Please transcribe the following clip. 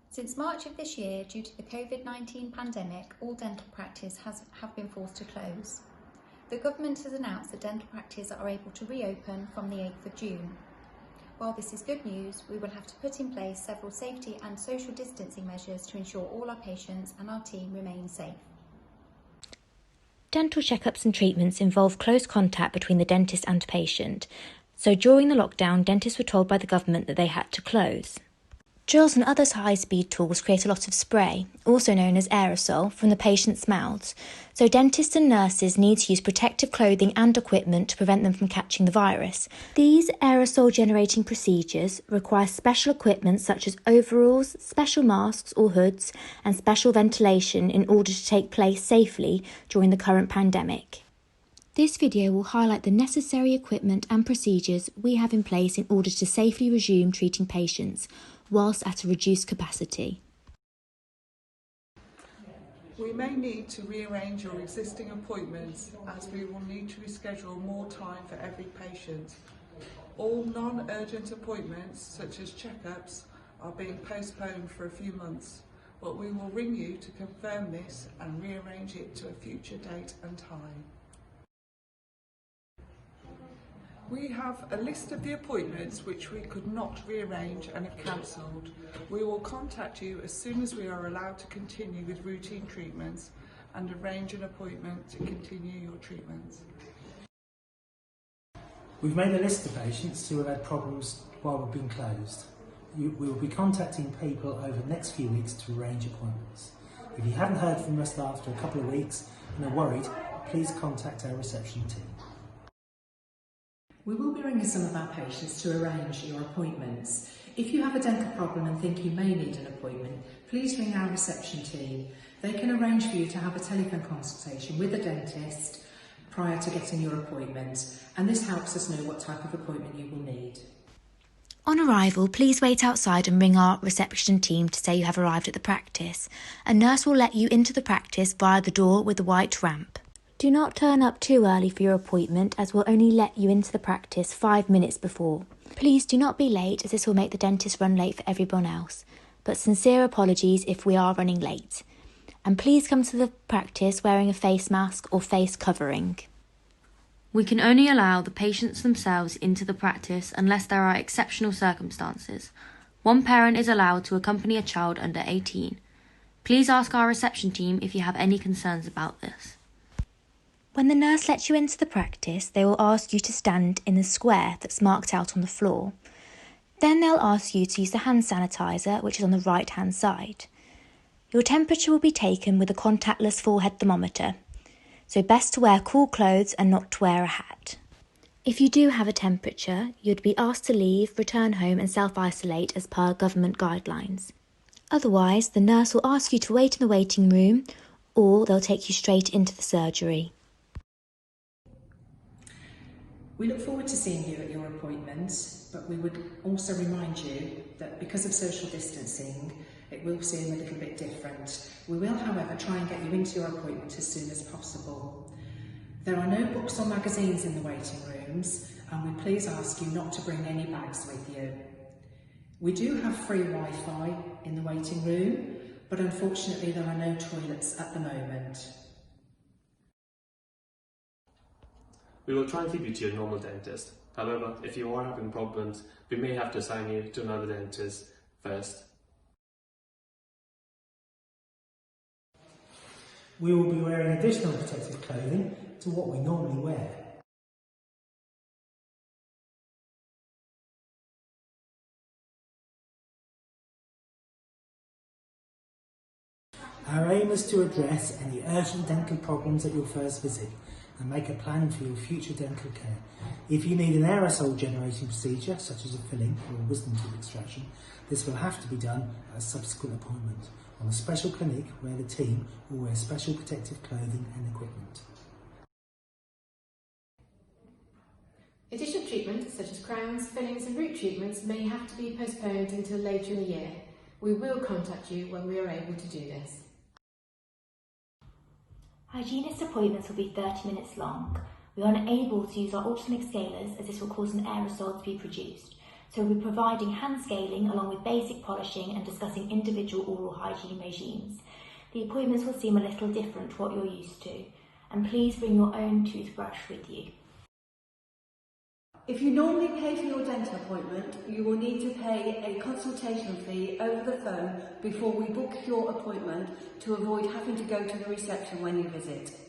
Since March of this year, due to the COVID-19 pandemic, all dental practice have been forced to close. The government has announced that dental practices are able to reopen from the 8th of June. While this is good news, we will have to put in place several safety and social distancing measures to ensure all our patients and our team remain safe. Dental checkups and treatments involve close contact between the dentist and patient, so during the lockdown, dentists were told by the government that they had to close. Drills and other high-speed tools create a lot of spray, also known as aerosol, from the patient's mouths, so dentists and nurses need to use protective clothing and equipment to prevent them from catching the virus. These aerosol-generating procedures require special equipment such as overalls, special masks or hoods, and special ventilation in order to take place safely during the current pandemic. This video will highlight the necessary equipment and procedures we have in place in order to safely resume treating patients, whilst at a reduced capacity. We may need to rearrange your existing appointments as we will need to reschedule more time for every patient. All non-urgent appointments, such as checkups, are being postponed for a few months, but we will ring you to confirm this and rearrange it to a future date and time. We have a list of the appointments which we could not rearrange and have cancelled. We will contact you as soon as we are allowed to continue with routine treatments and arrange an appointment to continue your treatments. We've made a list of patients who have had problems while we've been closed. We will be contacting people over the next few weeks to arrange appointments. If you haven't heard from us after a couple of weeks and are worried, please contact our reception team. We will be ringing some of our patients to arrange your appointments. If you have a dental problem and think you may need an appointment, please ring our reception team. They can arrange for you to have a telephone consultation with a dentist prior to getting your appointment, and this helps us know what type of appointment you will need. On arrival, please wait outside and ring our reception team to say you have arrived at the practice. A nurse will let you into the practice via the door with the white ramp. Do not turn up too early for your appointment, as we'll only let you into the practice 5 minutes before. Please do not be late, as this will make the dentist run late for everyone else, but sincere apologies if we are running late. And please come to the practice wearing a face mask or face covering. We can only allow the patients themselves into the practice unless there are exceptional circumstances. One parent is allowed to accompany a child under 18. Please ask our reception team if you have any concerns about this. When the nurse lets you into the practice, they will ask you to stand in the square that's marked out on the floor. Then they'll ask you to use the hand sanitizer, which is on the right-hand side. Your temperature will be taken with a contactless forehead thermometer, so best to wear cool clothes and not to wear a hat. If you do have a temperature, you'd be asked to leave, return home and self-isolate as per government guidelines. Otherwise, the nurse will ask you to wait in the waiting room, or they'll take you straight into the surgery. We look forward to seeing you at your appointment, but we would also remind you that because of social distancing, it will seem a little bit different. We will, however, try and get you into your appointment as soon as possible. There are no books or magazines in the waiting rooms, and we please ask you not to bring any bags with you. We do have free Wi-Fi in the waiting room, but unfortunately there are no toilets at the moment. We will try and keep you to your normal dentist. However, if you are having problems, we may have to assign you to another dentist first. We will be wearing additional protective clothing to what we normally wear. Our aim is to address any urgent dental problems at your first visit and make a plan for your future dental care. If you need an aerosol generating procedure, such as a filling or a wisdom tooth extraction, this will have to be done at a subsequent appointment on a special clinic where the team will wear special protective clothing and equipment. Additional treatments such as crowns, fillings and root treatments may have to be postponed until later in the year. We will contact you when we are able to do this. Hygienist appointments will be 30 minutes long. We are unable to use our ultrasonic scalers as this will cause an aerosol to be produced. So we'll be providing hand scaling along with basic polishing and discussing individual oral hygiene regimes. The appointments will seem a little different to what you're used to, and please bring your own toothbrush with you. If you normally pay for your dental appointment, you will need to pay a consultation fee over the phone before we book your appointment to avoid having to go to the reception when you visit.